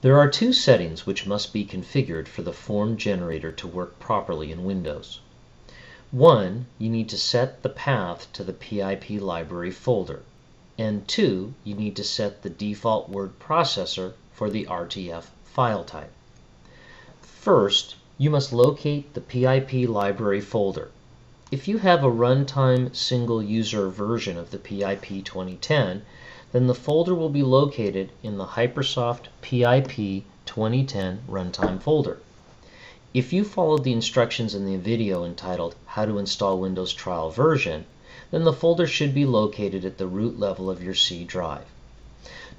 There are two settings which must be configured for the form generator to work properly in Windows. One, you need to set the path to the PIP library folder. And two, you need to set the default word processor for the RTF file type. First, you must locate the PIP library folder. If you have a runtime single user version of the PIP 2010, then the folder will be located in the Hypersoft PIP 2010 runtime folder. If you followed the instructions in the video entitled How to Install Windows Trial Version, then the folder should be located at the root level of your C drive.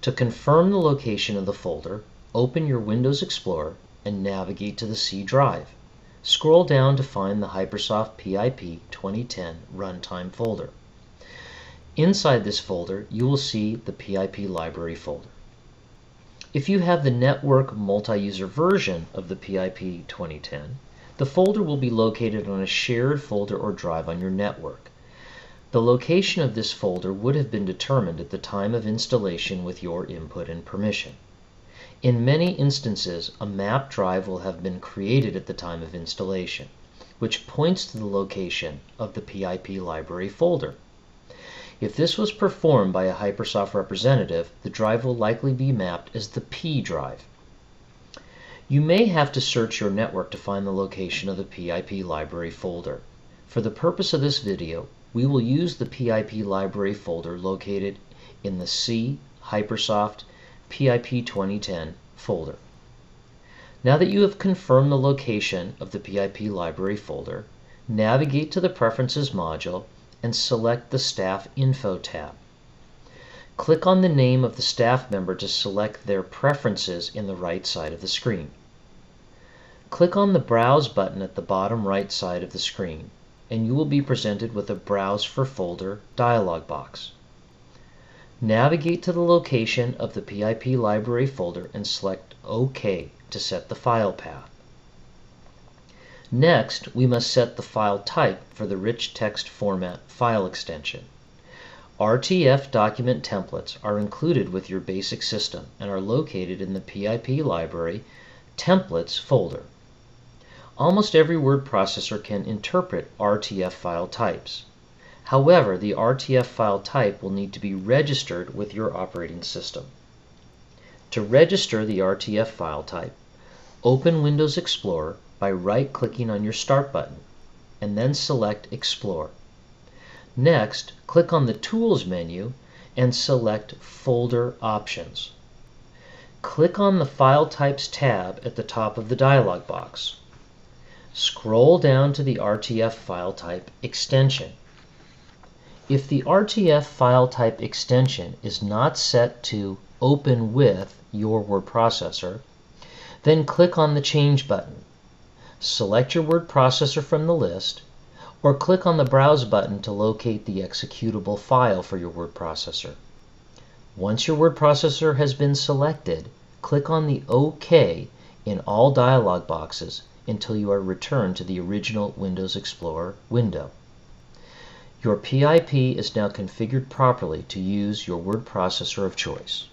To confirm the location of the folder, open your Windows Explorer and navigate to the C drive. Scroll down to find the Hypersoft PIP 2010 runtime folder. Inside this folder, you will see the PIP library folder. If you have the network multi-user version of the PIP 2010, the folder will be located on a shared folder or drive on your network. The location of this folder would have been determined at the time of installation with your input and permission. In many instances, a map drive will have been created at the time of installation, which points to the location of the PIP library folder. If this was performed by a Hypersoft representative, the drive will likely be mapped as the P drive. You may have to search your network to find the location of the PIP library folder. For the purpose of this video, we will use the PIP library folder located in the C Hypersoft PIP 2010 folder. Now that you have confirmed the location of the PIP library folder, navigate to the Preferences module and select the Staff Info tab. Click on the name of the staff member to select their preferences in the right side of the screen. Click on the Browse button at the bottom right side of the screen, and you will be presented with a Browse for Folder dialog box. Navigate to the location of the PIP library folder and select OK to set the file path. Next, we must set the file type for the rich text format file extension. RTF document templates are included with your basic system and are located in the PIP library Templates folder. Almost every word processor can interpret RTF file types. However, the RTF file type will need to be registered with your operating system. To register the RTF file type, open Windows Explorer by right-clicking on your Start button, and then select Explore. Next, click on the Tools menu and select Folder Options. Click on the File Types tab at the top of the dialog box. Scroll down to the RTF file type extension. If the RTF file type extension is not set to Open with your word processor, then click on the Change button. Select your word processor from the list, or click on the Browse button to locate the executable file for your word processor. Once your word processor has been selected, click on the OK in all dialog boxes until you are returned to the original Windows Explorer window. Your PIP is now configured properly to use your word processor of choice.